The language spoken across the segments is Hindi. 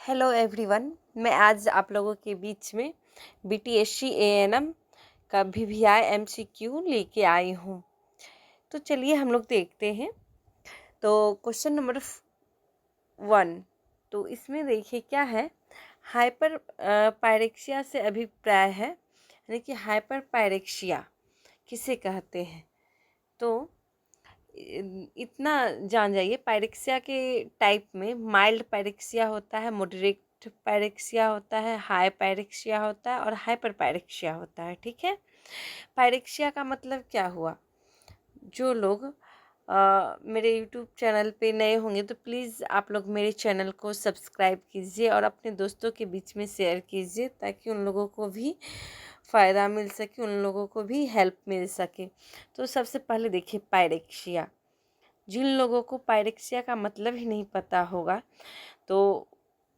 हेलो एवरीवन, मैं आज आप लोगों के बीच में बीटीएससी एएनएम का वीवीआई एमसीक्यू लेके आई हूँ। तो चलिए हम लोग देखते हैं। तो क्वेश्चन नंबर 1, तो इसमें देखिए क्या है। हाइपर पायरेक्सिया से अभिप्राय है, यानी कि हाइपर पायरेक्सिया किसे कहते हैं। तो इतना जान जाइए, पायरेक्सिया के टाइप में माइल्ड पायरेक्सिया होता है, मॉडरेट पायरेक्सिया होता है, हाई पायरेक्सिया होता है और हाइपर पायरेक्सिया होता है। ठीक है, पायरेक्सिया का मतलब क्या हुआ। जो लोग मेरे यूट्यूब चैनल पे नए होंगे तो प्लीज़ आप लोग मेरे चैनल को सब्सक्राइब कीजिए और अपने दोस्तों के बीच में शेयर कीजिए, ताकि उन लोगों को भी फ़ायदा मिल सके, उन लोगों को भी हेल्प मिल सके। तो सबसे पहले देखिए पायरेक्सिया। जिन लोगों को पायरेक्सिया का मतलब ही नहीं पता होगा तो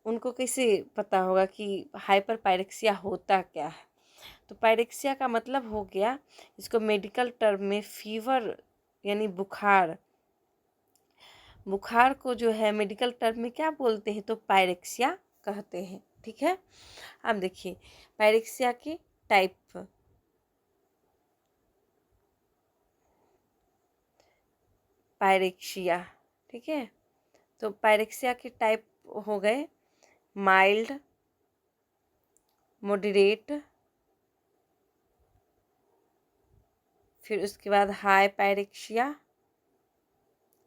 उनको कैसे पता होगा कि हाइपर पायरेक्सिया होता क्या है। तो पायरेक्सिया का मतलब हो गया, इसको मेडिकल टर्म में फीवर यानी बुखार, बुखार को जो है मेडिकल टर्म में क्या बोलते हैं, तो पायरेक्सिया कहते हैं। ठीक है, अब देखिए पायरेक्सिया के टाइप। पायरेक्सिया, ठीक है, तो पायरेक्सिया के टाइप हो गए माइल्ड, मॉडरेट, फिर उसके बाद हाई पायरेक्सिया,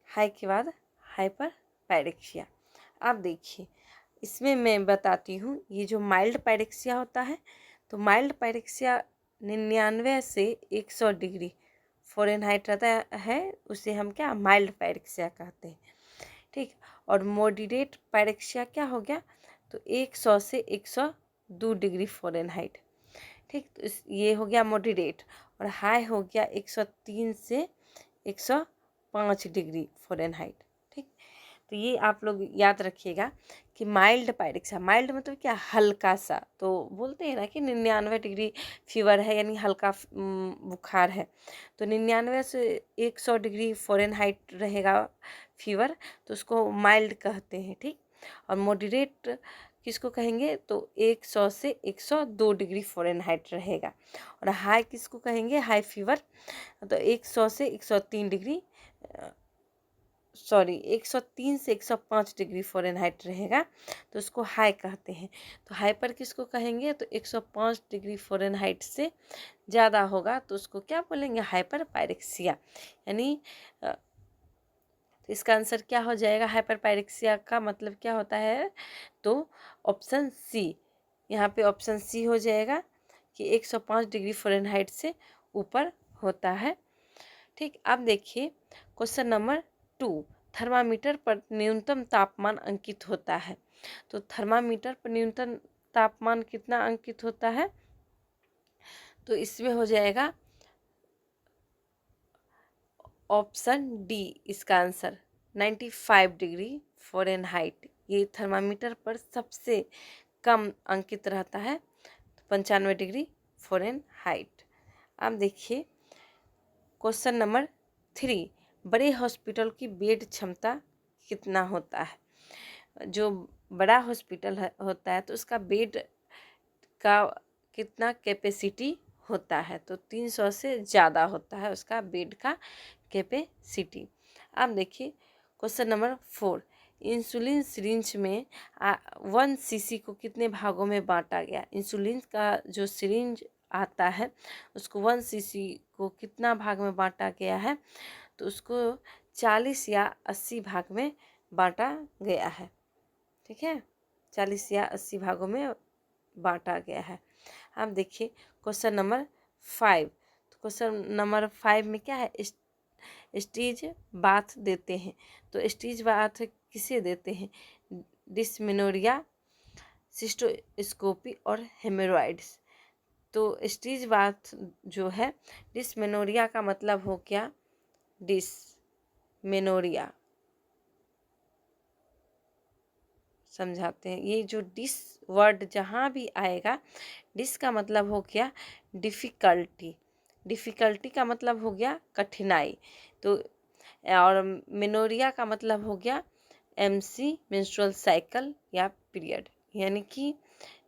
हाई के बाद हाइपर पायरेक्सिया। अब देखिए इसमें मैं बताती हूँ, ये जो माइल्ड पायरेक्सिया होता है, तो माइल्ड पायरेक्सिया 99 से 100 डिग्री फ़ारेनहाइट रहता है, उसे हम क्या माइल्ड पायरेक्सिया कहते हैं। ठीक, और मॉडरेट पायरेक्सिया क्या हो गया, तो 100 से 102 डिग्री फ़ारेनहाइट। ठीक, तो ये हो गया मॉडरेट। और हाई हो गया 103 से 105 डिग्री फ़ारेनहाइट। ठीक, तो ये आप लोग याद रखिएगा कि माइल्ड पायरेक्सिया, माइल्ड मतलब क्या, हल्का सा। तो बोलते हैं ना कि 99 डिग्री फीवर है, यानी हल्का बुखार है। तो 99 से 100 डिग्री फ़ारेनहाइट रहेगा फीवर, तो उसको माइल्ड कहते हैं। ठीक, और मॉडरेट किसको कहेंगे, तो 100 से 102 डिग्री फ़ारेनहाइट रहेगा। और हाई किसको कहेंगे, हाई फीवर, तो 100 से 103 डिग्री 103 से 105 डिग्री फ़ारेनहाइट रहेगा, तो उसको हाई कहते हैं। तो हाइपर किसको कहेंगे, तो 105 डिग्री फ़ारेनहाइट से ज़्यादा होगा तो उसको क्या बोलेंगे, हाइपर पायरेक्सिया। यानी तो इसका आंसर क्या हो जाएगा, हाइपर पायरेक्सिया का मतलब क्या होता है, तो ऑप्शन सी। यहाँ पे ऑप्शन सी हो जाएगा कि 105 डिग्री फ़ारेनहाइट से ऊपर होता है। ठीक, अब देखिए क्वेश्चन नंबर 2, थर्मामीटर पर न्यूनतम तापमान अंकित होता है। तो थर्मामीटर पर न्यूनतम तापमान कितना अंकित होता है, तो इसमें हो जाएगा ऑप्शन डी इसका आंसर, 95 डिग्री फ़ारेनहाइट। ये थर्मामीटर पर सबसे कम अंकित रहता है, 95 डिग्री फ़ारेनहाइट। अब देखिए क्वेश्चन नंबर 3, बड़े हॉस्पिटल की बेड क्षमता कितना होता है। जो बड़ा हॉस्पिटल होता है तो उसका बेड का कितना कैपेसिटी होता है, तो 300 से ज़्यादा होता है उसका बेड का कैपेसिटी। अब देखिए क्वेश्चन नंबर 4, इंसुलिन सिरिंज में 1 सीसी को कितने भागों में बांटा गया। इंसुलिन का जो सिरिंज आता है उसको 1 सीसी को कितना भाग में बांटा गया है, तो उसको 40 या 80 भाग में बांटा गया है। ठीक है, 40 या 80 भागों में बांटा गया है। अब देखिए क्वेश्चन नंबर 5, तो क्वेश्चन नंबर 5 में क्या है, स्टीज बाथ देते हैं। तो स्टीज बाथ किसे देते हैं, डिस्मेनोरिया, सिस्टोस्कोपी और हेमोरॉइड्स। तो स्टीज बाथ जो है, डिस्मेनोरिया का मतलब हो गया, डिस्मेनोरिया समझाते हैं। ये जो डिस वर्ड जहाँ भी आएगा, डिस का मतलब हो गया डिफ़िकल्टी, डिफ़िकल्टी का मतलब हो गया कठिनाई। तो और मेनोरिया का मतलब हो गया MC मेंस्ट्रुअल साइकिल या पीरियड। यानी कि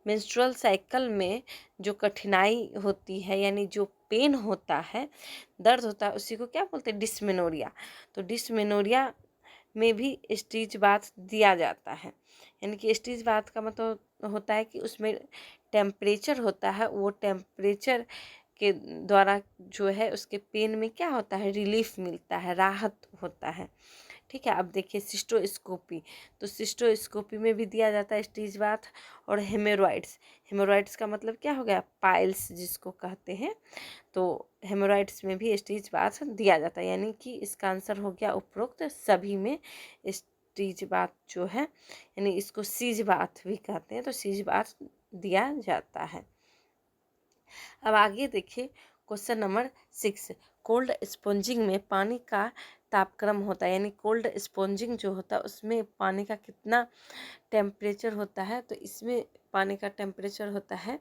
मेंस्ट्रुअल साइकिल में जो कठिनाई होती है, यानी जो पेन होता है, दर्द होता है, उसी को क्या बोलते हैं, डिस्मेनोरिया। तो डिस्मेनोरिया में भी स्टिच बाथ दिया जाता है। यानी कि स्टिच बाथ का मतलब होता है कि उसमें टेम्परेचर होता है, वो टेम्परेचर के द्वारा जो है उसके पेन में क्या होता है, रिलीफ मिलता है, राहत होता है। ठीक है, अब देखिए सिस्टोस्कोपी। तो सिस्टोस्कोपी में भी दिया जाता है स्टिच बाथ। और हेमोरॉइड्स, हेमोरॉइड्स का मतलब क्या हो गया, पाइल्स जिसको कहते हैं। तो हेमोरॉइड्स में भी स्टिच बाथ दिया जाता है। यानी कि इसका आंसर हो गया उपरोक्त सभी में स्टिच बाथ जो है, यानी इसको सीज बाथ भी कहते हैं, तो सीज बाथ दिया जाता है। अब आगे देखिए क्वेश्चन नंबर 6। कोल्ड स्पॉन्जिंग में पानी का तापक्रम होता है, यानी कोल्ड स्पॉन्जिंग जो होता है उसमें पानी का कितना टेम्परेचर होता है। तो इसमें पानी का टेम्परेचर होता है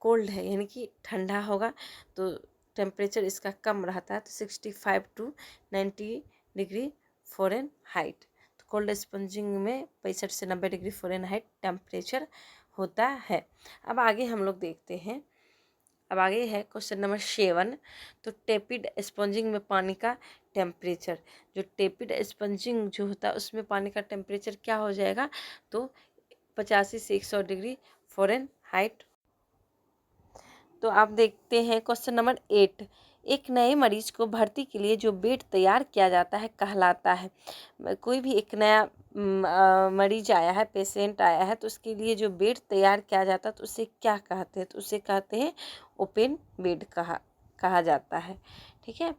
कोल्ड है, यानी कि ठंडा होगा, तो टेम्परेचर इसका कम रहता है, तो 65 to 90 डिग्री फ़ारेनहाइट। तो कोल्ड स्पॉन्जिंग में 65 से 90 डिग्री फ़ारेनहाइट टेम्परेचर होता है। अब आगे हम लोग देखते हैं, अब आगे है क्वेश्चन नंबर 7। तो टेपिड स्पंजिंग में पानी का टेम्परेचर, जो टेपिड स्पंजिंग जो होता है उसमें पानी का टेम्परेचर क्या हो जाएगा, तो 85 से 100 डिग्री फ़ारेनहाइट। तो आप देखते हैं क्वेश्चन नंबर 8। एक नए मरीज को भर्ती के लिए जो बेड तैयार किया जाता है कहलाता है। कोई भी एक नया मरीज आया है, पेशेंट आया है, तो उसके लिए जो बेड तैयार किया जाता है तो उसे क्या कहते हैं, तो उसे कहते हैं ओपन बेड कहा जाता है। ठीक है,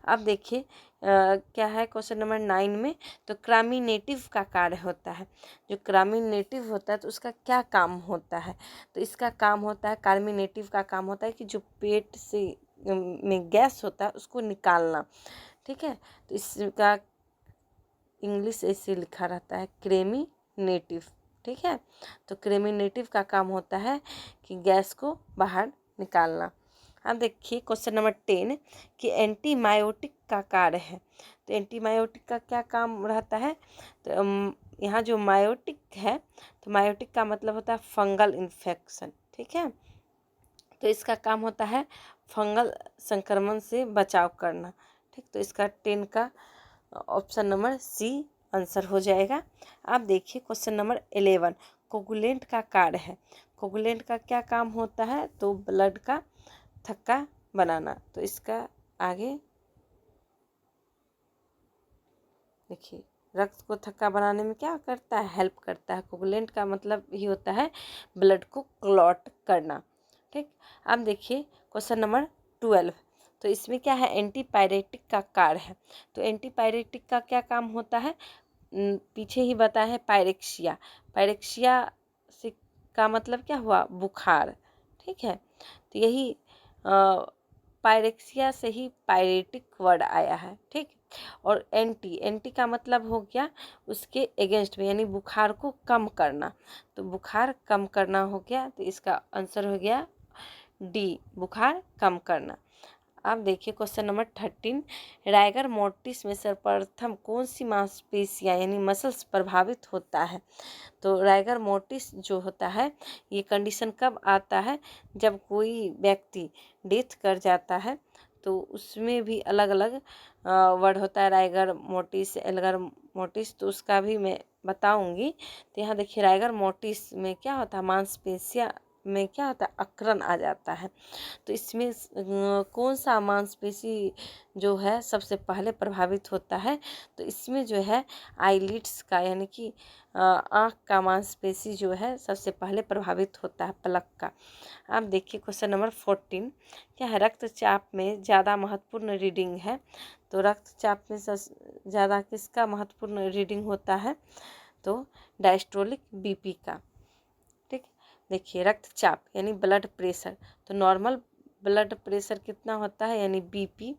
अब देखिए क्या है क्वेश्चन नंबर 9 में। तो क्रामिनेटिव का कार्य होता है, जो क्रामिनेटिव होता है तो उसका क्या काम होता है, तो इसका काम होता है, कार्मिनेटिव का काम होता है कि जो पेट से में गैस होता है उसको निकालना। ठीक है, तो इसका इंग्लिश ऐसे लिखा रहता है क्रेमिनेटिव। ठीक है, तो क्रेमिनेटिव का काम होता है कि गैस को बाहर निकालना। अब देखिए क्वेश्चन नंबर 10 कि एंटीबायोटिक का कार्य है। तो एंटीबायोटिक का क्या काम रहता है, तो यहाँ जो मायोटिक है, तो मायोटिक का मतलब होता है फंगल इन्फेक्शन। ठीक है, तो इसका काम होता है फंगल संक्रमण से बचाव करना। ठीक, तो इसका 10 का ऑप्शन नंबर सी आंसर हो जाएगा। आप देखिए क्वेश्चन नंबर 11। कोगुलेंट का कार्य है। कोगुलेंट का क्या काम होता है, तो ब्लड का थक्का बनाना। तो इसका आगे देखिए, रक्त को थक्का बनाने में क्या करता है, हेल्प करता है। कोगुलेंट का मतलब ही होता है ब्लड को क्लॉट करना। ठीक, अब देखिए क्वेश्चन नंबर 12। तो इसमें क्या है, एंटीपायरेटिक का कार्य है। तो एंटीपायरेटिक का क्या काम होता है, पीछे ही बताया है, पायरेक्सिया। पायरेक्सिया से का मतलब क्या हुआ, बुखार। ठीक है, तो यही पायरेक्सिया से ही पायरेटिक वर्ड आया है। ठीक, और एंटी का मतलब हो गया उसके अगेंस्ट में, यानी बुखार को कम करना। तो बुखार कम करना हो गया, तो इसका आंसर हो गया डी, बुखार कम करना। अब देखिए क्वेश्चन नंबर 13। राइगर मोर्टिस में सर्वप्रथम कौन सी मांसपेशियां यानी मसल्स प्रभावित होता है। तो राइगर मोर्टिस जो होता है ये कंडीशन कब आता है, जब कोई व्यक्ति डेथ कर जाता है, तो उसमें भी अलग अलग वर्ड होता है, राइगर मोर्टिस, एल्गर मोर्टिस, तो उसका भी मैं बताऊंगी। तो यहाँ देखिए राइगर मोर्टिस में क्या होता है, मांसपेशियां में क्या होता है, अकड़न आ जाता है। तो इसमें कौन सा मांसपेशी जो है सबसे पहले प्रभावित होता है, तो इसमें जो है आईलिड्स का, यानी कि आँख का मांसपेशी जो है सबसे पहले प्रभावित होता है, पलक का। अब देखिए क्वेश्चन नंबर 14 क्या है, रक्तचाप में ज़्यादा महत्वपूर्ण रीडिंग है। तो रक्तचाप में सबसे ज़्यादा किसका महत्वपूर्ण रीडिंग होता है, तो डायस्टोलिक बीपी का। ठीक, देखिए रक्तचाप यानी ब्लड प्रेशर, तो नॉर्मल ब्लड प्रेशर कितना होता है, यानी बीपी,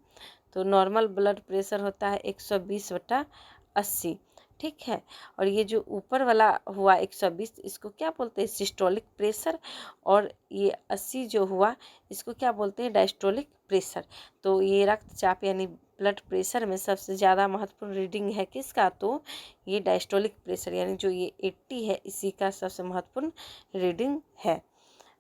तो नॉर्मल ब्लड प्रेशर होता है 120/80। ठीक है, और ये जो ऊपर वाला हुआ 120, इसको क्या बोलते हैं, सिस्टोलिक प्रेशर, और ये 80 जो हुआ इसको क्या बोलते हैं, डायस्टोलिक प्रेशर। तो ये रक्तचाप यानी ब्लड प्रेशर में सबसे ज़्यादा महत्वपूर्ण रीडिंग है किसका, तो ये डायस्टोलिक प्रेशर यानी जो ये 80 है इसी का सबसे महत्वपूर्ण रीडिंग है।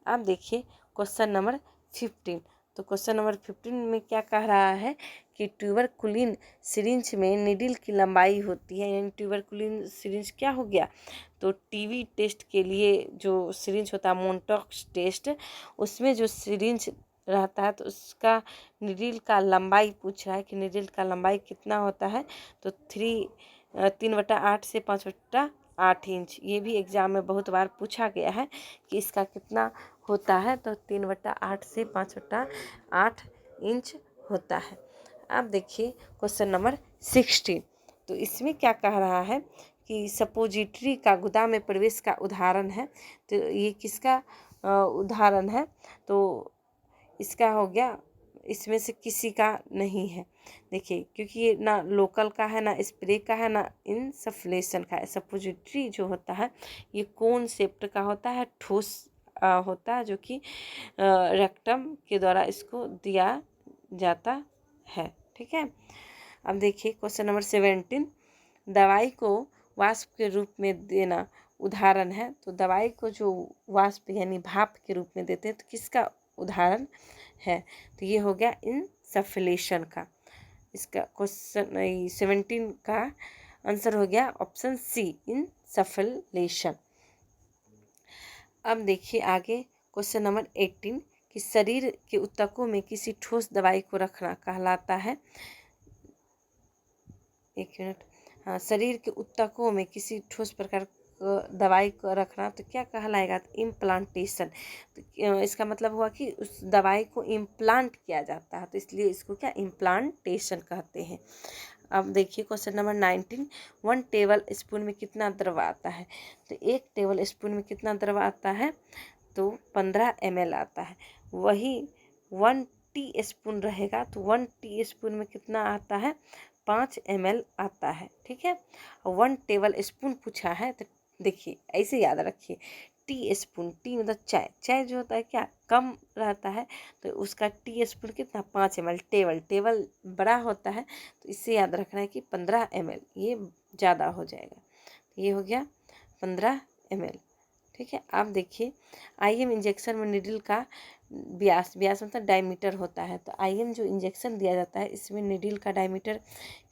अब देखिए क्वेश्चन नंबर 15। तो क्वेश्चन नंबर 15 में क्या कह रहा है कि ट्यूबरकुलिन सिरिंज में निडिल की लंबाई होती है, यानी ट्यूबरकुलिन सिरिंज क्या हो गया, तो टीबी टेस्ट के लिए जो सिरिंज होता है मोनटॉक्स टेस्ट, उसमें जो सिरिंज रहता है तो उसका निडिल का लंबाई पूछ रहा है कि निडिल का लंबाई कितना होता है, तो 3/8 से 5/8 इंच। ये भी एग्जाम में बहुत बार पूछा गया है कि इसका कितना होता है, तो 3/8 से 5/8 इंच होता है। अब देखिए क्वेश्चन नंबर 16। तो इसमें क्या कह रहा है कि सपोजिटरी का गोदाम में प्रवेश का उदाहरण है, तो ये किसका उदाहरण है, तो इसका हो गया, इसमें से किसी का नहीं है। देखिए क्योंकि ये ना लोकल का है, ना स्प्रे का है, ना इंसफ्लेशन का है। सपोजिटरी जो होता है ये कॉन्सेप्ट का होता है, ठोस होता है, जो कि रेक्टम के द्वारा इसको दिया जाता है। ठीक है। अब देखिए क्वेश्चन नंबर 17। दवाई को वाष्प के रूप में देना उदाहरण है, तो दवाई को जो वाष्प यानी भाप के रूप में देते हैं तो किसका उदाहरण है, तो ये हो गया इंसफ्लेशन का। इसका क्वेश्चन 17 का आंसर हो गया ऑप्शन सी, इंसफ्लेशन। अब देखिए आगे क्वेश्चन नंबर 18 कि शरीर के ऊतकों में किसी ठोस दवाई को रखना कहलाता है, एक मिनट, हाँ, शरीर के ऊतकों में किसी ठोस प्रकार दवाई को रखना तो क्या कहलाएगा, तो इम्प्लांटेशन। तो इसका मतलब हुआ कि उस दवाई को इम्प्लांट किया जाता है, तो इसलिए इसको क्या इम्प्लांटेशन कहते हैं। अब देखिए क्वेश्चन नंबर 19। 1 टेबल स्पून में कितना द्रव आता है, तो 1 टेबल स्पून में कितना द्रव आता है, तो 15 ml आता है। वही 1 टी स्पून रहेगा तो 1 टी स्पून में कितना आता है, 5 ml आता है। ठीक है। 1 टेबल स्पून पूछा है तो देखिए ऐसे याद रखिए, टी स्पून, टी मतलब चाय, चाय जो होता है क्या कम रहता है, तो उसका टी स्पून कितना 5 ml। टेबल, टेबल बड़ा होता है तो इससे याद रखना है कि 15 ml, ये ज़्यादा हो जाएगा। तो ये हो गया 15 ml। ठीक है। आप देखिए आईएम इंजेक्शन में निडल का व्यास, व्यास मतलब डायमीटर होता है, तो आईएम जो इंजेक्शन दिया जाता है इसमें निडल का डायमीटर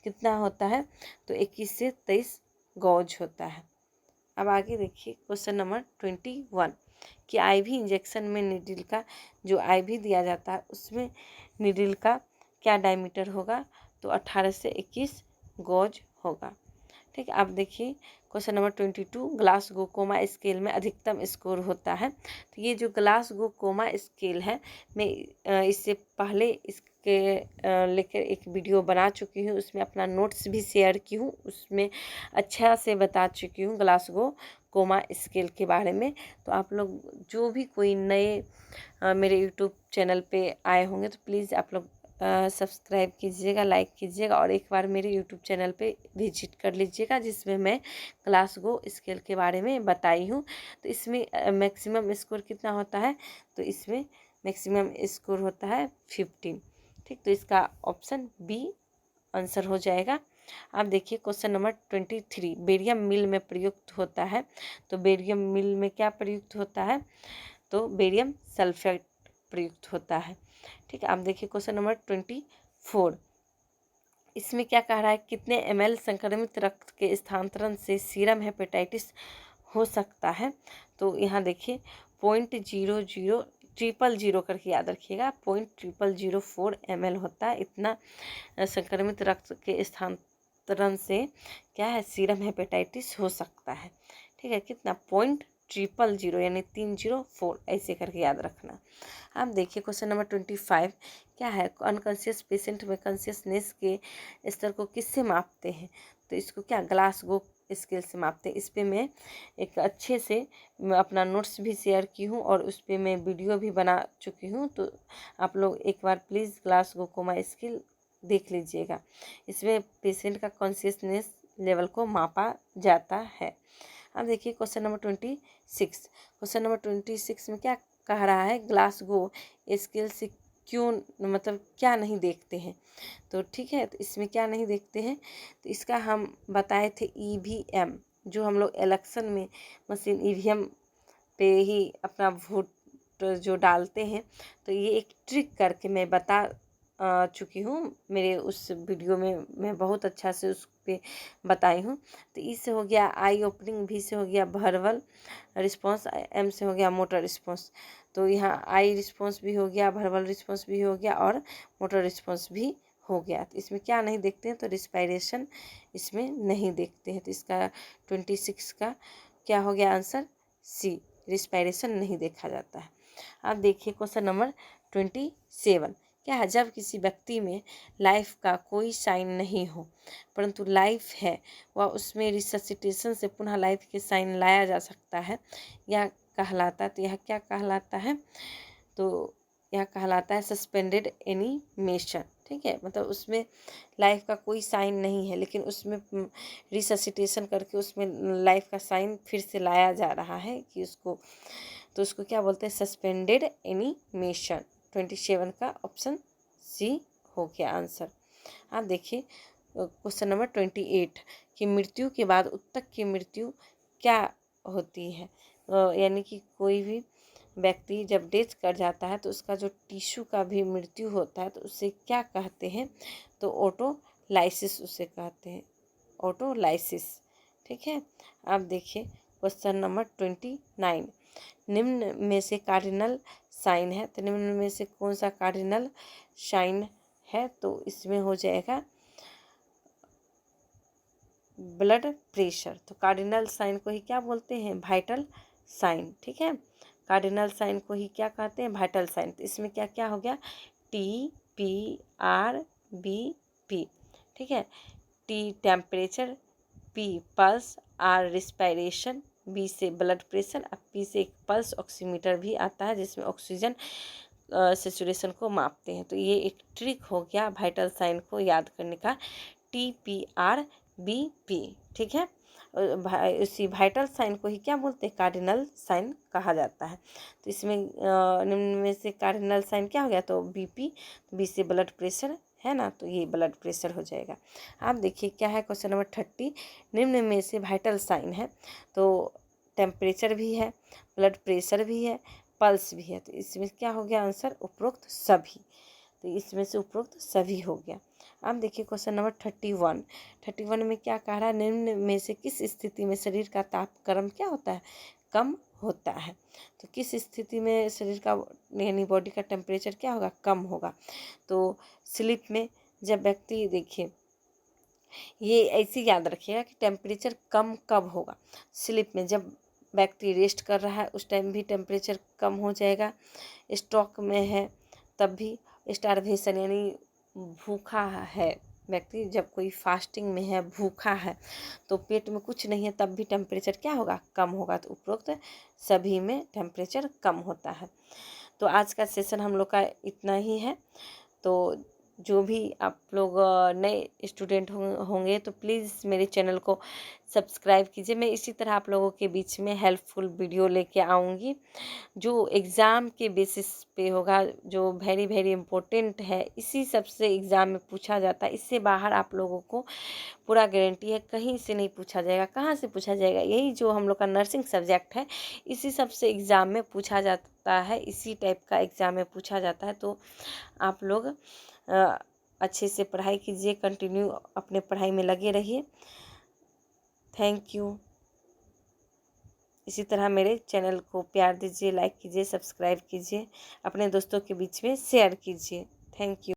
कितना होता है, तो 21 से 23 गॉज होता है। अब आगे देखिए क्वेश्चन नंबर 21 कि आईवी इंजेक्शन में निडल का जो आईवी दिया जाता है उसमें निडल का क्या डायमीटर होगा, तो 18 से 21 गॉज होगा। ठीक है। अब देखिए question number 22 Glasgow coma scale में अधिकतम स्कोर होता है, तो ये जो ग्लासगो कोमा स्केल है, मैं इससे पहले इसके लेकर एक वीडियो बना चुकी हूँ, उसमें अपना नोट्स भी शेयर की हूँ, उसमें अच्छा से बता चुकी हूँ ग्लासगो कोमा स्केल के बारे में। तो आप लोग जो भी कोई नए मेरे यूट्यूब चैनल पे आए होंगे तो प्लीज़ आप लोग सब्सक्राइब कीजिएगा, लाइक कीजिएगा और एक बार मेरे यूट्यूब चैनल पे विजिट कर लीजिएगा, जिसमें मैं ग्लासगो स्केल के बारे में बताई हूँ। तो इसमें मैक्सिमम स्कोर कितना होता है, तो इसमें मैक्सिमम स्कोर होता है 15। ठीक, तो इसका ऑप्शन बी आंसर हो जाएगा। अब देखिए क्वेश्चन नंबर 23 बेरियम मिल में प्रयुक्त होता है, तो बेरियम मिल में क्या प्रयुक्त होता है, तो बेरियम सल्फेट प्रयुक्त होता है। ठीक है। अब देखिए क्वेश्चन नंबर 24 इसमें क्या कह रहा है, कितने ml संक्रमित रक्त के स्थानांतरण से सीरम हेपेटाइटिस हो सकता है, तो यहाँ देखिए 0.0000 करके याद रखिएगा, 0.0004 ml होता है। इतना संक्रमित रक्त के स्थानांतरण से क्या है, सीरम हेपेटाइटिस हो सकता है। ठीक है। कितना 0.000 यानी 304 ऐसे करके याद रखना। अब देखिए क्वेश्चन नंबर 25 क्या है, अनकॉन्शियस पेशेंट में कॉन्शियसनेस के स्तर को किससे मापते हैं, तो इसको क्या ग्लासगो स्केल से मापते हैं। इस पर मैं एक अच्छे से अपना नोट्स भी शेयर की हूँ और उस पर मैं वीडियो भी बना चुकी हूँ, तो आप लोग एक बार प्लीज़ ग्लासगो कोमा स्केल देख लीजिएगा। इसमें पेशेंट का कॉन्शियसनेस लेवल को मापा जाता है। अब देखिए क्वेश्चन नंबर 26। क्वेश्चन नंबर 26 में क्या कह रहा है, ग्लासगो स्केल से क्यों, मतलब क्या नहीं देखते हैं। तो ठीक है, तो इसमें क्या नहीं देखते हैं, तो इसका हम बताए थे ईवीएम, जो हम लोग इलेक्शन में मशीन ईवीएम पे ही अपना वोट जो डालते हैं। तो ये एक ट्रिक करके मैं बता चुकी हूँ मेरे उस वीडियो में, मैं बहुत अच्छा से उस पे बताई हूँ। तो ई से हो गया आई ओपनिंग, भी से हो गया वर्बल रिस्पॉन्स, एम से हो गया मोटर रिस्पॉन्स। तो यहाँ आई रिस्पॉन्स भी हो गया, वर्बल रिस्पॉन्स भी हो गया और मोटर रिस्पॉन्स भी हो गया। तो इसमें क्या नहीं देखते हैं, तो रिस्पायरेशन इसमें नहीं देखते हैं। तो इसका 26 का क्या हो गया आंसर, सी, रिस्पायरेशन नहीं देखा जाता है। अब देखिए क्वेश्चन नंबर 27। क्या है, जब किसी व्यक्ति में लाइफ का कोई साइन नहीं हो परंतु लाइफ है, वह उसमें रिससिटेशन से पुनः लाइफ के साइन लाया जा सकता है, यह कहलाता है। तो यह क्या कहलाता है, तो यह कहलाता है सस्पेंडेड एनिमेशन। ठीक है, मतलब उसमें लाइफ का कोई साइन नहीं है लेकिन उसमें रिससिटेशन करके उसमें लाइफ का साइन फिर से लाया जा रहा है कि उसको, तो उसको क्या बोलते हैं, सस्पेंडेड एनिमेशन। 27 का ऑप्शन सी हो गया आंसर। आप देखिए क्वेश्चन नंबर 28 कि मृत्यु के बाद उत्तक की मृत्यु क्या होती है। यानी कि कोई भी व्यक्ति जब डेथ कर जाता है तो उसका जो टिश्यू का भी मृत्यु होता है तो उसे क्या कहते हैं, तो ऑटोलाइसिस उसे कहते हैं, ऑटोलाइसिस। ठीक है, आप देखिए क्वेश्चन नंबर 29, निम्न में से कार्डिनल साइन है। तो निम्न में से कौन सा कार्डिनल साइन है, तो इसमें हो जाएगा ब्लड प्रेशर। तो कार्डिनल साइन को ही क्या बोलते हैं, वाइटल साइन। ठीक है, कार्डिनल साइन को ही क्या कहते हैं, वाइटल साइन। तो इसमें क्या क्या हो गया, TPRBP। ठीक है, T temperature, P pulse, R respiration, B से ब्लड प्रेशर, अब P से एक पल्स ऑक्सीमीटर भी आता है जिसमें ऑक्सीजन सेचुरेशन को मापते हैं। तो ये एक ट्रिक हो गया वाइटल साइन को याद करने का, TPRBP। ठीक है, इसी वाइटल साइन को ही क्या बोलते हैं, कार्डिनल साइन कहा जाता है। तो इसमें निम्न में से कार्डिनल साइन क्या हो गया, तो BP, B से ब्लड प्रेशर है ना, तो ये ब्लड प्रेशर हो जाएगा। आप देखिए क्या है क्वेश्चन नंबर 30, निम्न में से वाइटल साइन है, तो टेम्परेचर भी है, ब्लड प्रेशर भी है, पल्स भी है। तो इसमें क्या हो गया आंसर, उपरोक्त सभी। तो इसमें से उपरोक्त सभी हो गया। अब देखिए क्वेश्चन नंबर 31 में क्या कह रहा है, निम्न में से किस स्थिति में शरीर का तापक्रम क्या होता है, कम होता है। तो किस स्थिति में शरीर का यानी बॉडी का टेम्परेचर क्या होगा, कम होगा। तो स्लीप में जब व्यक्ति, देखिए ये ऐसे याद रखिएगा कि टेम्परेचर कम कब होगा, स्लीप में जब व्यक्ति रेस्ट कर रहा है उस टाइम भी टेम्परेचर कम हो जाएगा, स्ट्रोक में है तब भी, स्टारवेशन यानी भूखा है व्यक्ति, जब कोई फास्टिंग में है, भूखा है, तो पेट में कुछ नहीं है तब भी टेम्परेचर क्या होगा, कम होगा। तो उपरोक्त सभी में टेम्परेचर कम होता है। तो आज का सेशन हम लोग का इतना ही है। तो जो भी आप लोग नए स्टूडेंट होंगे तो प्लीज़ मेरे चैनल को सब्सक्राइब कीजिए। मैं इसी तरह आप लोगों के बीच में हेल्पफुल वीडियो लेके आऊँगी जो एग्ज़ाम के बेसिस पे होगा, जो वेरी वेरी इम्पोर्टेंट है, इसी सबसे एग्ज़ाम में पूछा जाता है। इससे बाहर आप लोगों को पूरा गारंटी है कहीं से नहीं पूछा जाएगा। कहाँ से पूछा जाएगा, यही जो हम लोग का नर्सिंग सब्जेक्ट है इसी सबसे एग्ज़ाम में पूछा जाता है, इसी टाइप का एग्ज़ाम में पूछा जाता है। तो आप लोग अच्छे से पढ़ाई कीजिए, कंटिन्यू अपने पढ़ाई में लगे रहिए। Thank you. इसी तरह मेरे चैनल को प्यार दीजिए, लाइक कीजिए, सब्सक्राइब कीजिए, अपने दोस्तों के बीच में शेयर कीजिए। Thank you.